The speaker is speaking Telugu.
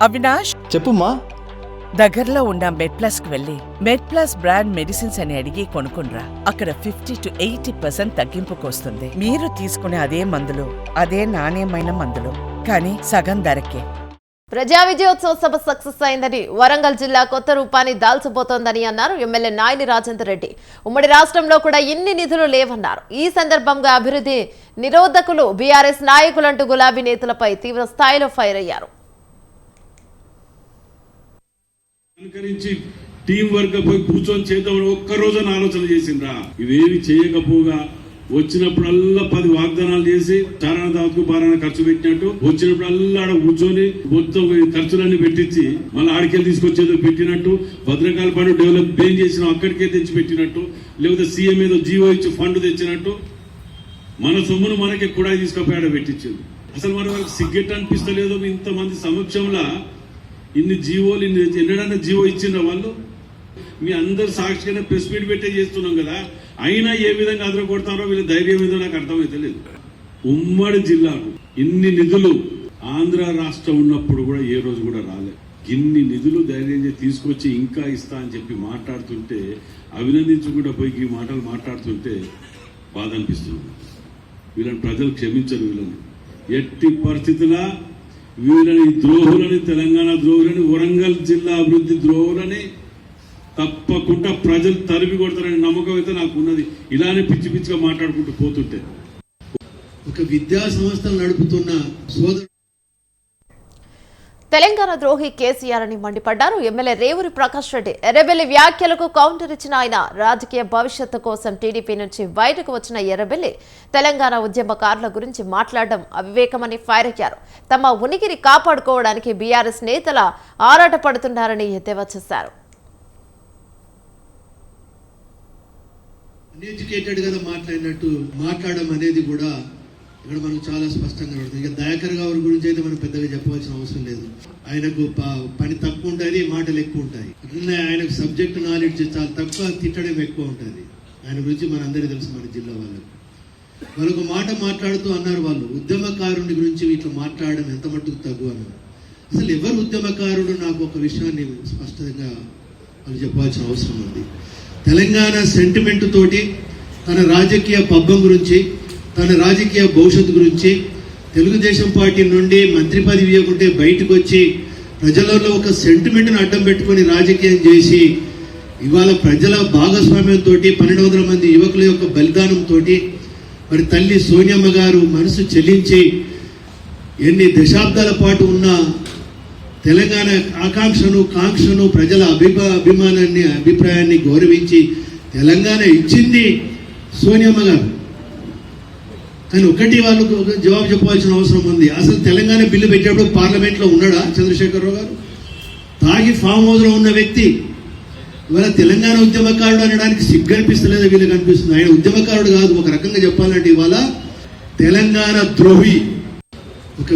అవినాష్ చెప్పుమా. దగ్గరలో ఉన్న మెడ్ప్లస్ కు వెళ్ళి మెడ్ప్లస్ బ్రాండ్ మెడిసిన్స్ అని అడిగి కొనుక్కునరా. అక్కడ 50 to 80% తగ్గింపుకు వస్తుంది. మీరు తీసుకునే అదే మందులు, అదే నాణ్యమైన మందులు, కానీ సగం ధరకే. ప్రజా విజయోత్సవ సభ సక్సెస్ అయిందని, వరంగల్ జిల్లా కొత్త రూపాన్ని దాల్చబోతోందని అన్నారు ఎమ్మెల్యే నాయని రాజేందర్ రెడ్డి. ఉమ్మడి రాష్ట్రంలో కూడా ఇన్ని నిధులు లేవన్నారు. ఈ సందర్భంగా అభివృద్ధి నిరోధకులు, బీఆర్ఎస్ నాయకులంటూ గులాబీ నేతలపై తీవ్ర స్థాయిలో ఫైర్ అయ్యారు. టీం వర్క్ పోయి కూర్చొని చేద్దామని ఒక్కరోజు ఆలోచన చేసిండ్రా? ఇవేమి చేయకపోగా వచ్చినప్పుడల్లా 10 వాగ్దానాలు చేసి చారణ దావత్కు బారాన ఖర్చు పెట్టినట్టు వచ్చినప్పుడల్లా ఆడ కూర్చొని మొత్తం ఖర్చులన్నీ పెట్టించి మళ్ళీ ఆడికెళ్ళి తీసుకొచ్చేదో పెట్టినట్టు, భద్రకాల పని డెవలప్ ఏం చేసినా అక్కడికే తెచ్చి పెట్టినట్టు, లేకపోతే సీఎం ఏదో జీవో ఇచ్చి ఫండ్ తెచ్చినట్టు మన సొమ్మును మనకి కూడా తీసుకుపోయాడ పెట్టించింది. అసలు మన వాళ్ళకి సిగ్గెట్ అనిపిస్తలేదో ఇంతమంది సమక్షంలో ఇన్ని జీవోలు ఎన్నడన్నా జీవో ఇచ్చిండ్రా వాళ్ళు? మీ అందరు సాక్షిగానే ప్రెస్ మీట్ పెట్టే చేస్తున్నాం కదా, అయినా ఏ విధంగా అదర కొడతారో వీళ్ళ ధైర్యం ఏదో నాకు అర్థమైతే లేదు. ఉమ్మడి జిల్లాకు ఇన్ని నిధులు ఆంధ్ర రాష్ట్రం ఉన్నప్పుడు కూడా ఏ రోజు కూడా రాలేదు. ఇన్ని నిధులు ధైర్యం తీసుకొచ్చి ఇంకా ఇస్తా అని చెప్పి మాట్లాడుతుంటే, అభినందించుకుంటూ పోయి ఈ మాటలు మాట్లాడుతుంటే బాధ అనిపిస్తుంది. వీళ్ళని ప్రజలు క్షమించరు. వీళ్ళని ఎట్టి పరిస్థితుల్లో వీళ్ళని ద్రోహులని, తెలంగాణ ద్రోహులని, వరంగల్ జిల్లా అభివృద్ధి ద్రోహులని తప్పకుండా ప్రజలు తరిమి కొడతారని నమ్మకం అయితే నాకు ఉన్నది. ఇలానే పిచ్చి పిచ్చిగా మాట్లాడుకుంటూ పోతుంటే ఒక విద్యా సంస్థలు నడుపుతున్న సోదరు తెలంగాణ ద్రోహి కేసీఆర్ అని మండిపడ్డారు ఎమ్మెల్యే రేవూరి ప్రకాష్ రెడ్డి. ఎర్రబెల్లి వ్యాఖ్యలకు కౌంటర్ ఇచ్చిన ఆయన, రాజకీయ భవిష్యత్తు కోసం టీడీపీ నుంచి బయటకు వచ్చిన ఎర్రబెల్లి తెలంగాణ ఉద్యమకారుల గురించి మాట్లాడడం అవివేకమని ఫైర్ అయ్యారు. తమ ఉనికిని కాపాడుకోవడానికి బీఆర్ఎస్ నేతల ఆరాటపడుతున్నారని ఎద్దేవా చేశారు. అన్ఎడ్యుకేటెడ్ గా మాట్లాడడం అనేది కూడా ఇక్కడ మనకు చాలా స్పష్టంగా ఉంటుంది. ఇక దయాకర్ గారి గురించి అయితే మనం పెద్దగా చెప్పవలసిన అవసరం లేదు. ఆయనకు పని తక్కువ ఉంటుంది, మాటలు ఎక్కువ ఉంటాయి. అట్లనే ఆయనకు సబ్జెక్ట్ నాలెడ్జ్ చాలా తక్కువ, తిట్టడం ఎక్కువ ఉంటుంది. ఆయన గురించి మనందరికీ తెలుసు. మన జిల్లా వాళ్ళు ఒక మాట మాట్లాడుతూ అన్నారు, వాళ్ళు ఉద్యమకారుని గురించి ఇట్లా మాట్లాడడం ఎంత మట్టుకు తగ్గు అన్నారు. అసలు ఎవరు ఉద్యమకారుడు? నాకు ఒక విషయాన్ని స్పష్టంగా వాళ్ళు చెప్పాల్సిన అవసరం ఉంది. తెలంగాణ సెంటిమెంట్ తోటి తన రాజకీయ పబ్బం గురించి, తన రాజకీయ భవిష్యత్తు గురించి తెలుగుదేశం పార్టీ నుండి మంత్రి పదవి ఇవ్వకుంటే బయటకు వచ్చి ప్రజలలో ఒక సెంటిమెంట్ను అడ్డం పెట్టుకొని రాజకీయం చేసి ఇవాళ ప్రజల భాగస్వామ్యంతో 1200 మంది యువకుల యొక్క బలిదానంతో మరి తల్లి సోనియమ్మ గారు మనసు చెల్లించి ఎన్ని దశాబ్దాల పాటు ఉన్న తెలంగాణ కాంక్షను ప్రజల అభిప్రాయాన్ని గౌరవించి తెలంగాణ ఇచ్చింది సోనియమ్మ గారు. కానీ ఒకటి వాళ్ళకు జవాబు చెప్పాల్సిన అవసరం ఉంది. అసలు తెలంగాణ బిల్లు పెట్టేటప్పుడు పార్లమెంట్లో ఉన్నాడా చంద్రశేఖరరావు గారు? తాగి ఫామ్ హౌస్లో ఉన్న వ్యక్తి ఇవాళ తెలంగాణ ఉద్యమకారుడు అనడానికి సిగ్గు అనిపిస్తలేదా? వీళ్ళకి అనిపిస్తుంది. ఆయన ఉద్యమకారుడు కాదు, ఒక రకంగా చెప్పాలంటే ఇవాళ తెలంగాణ ద్రోహి. ఒక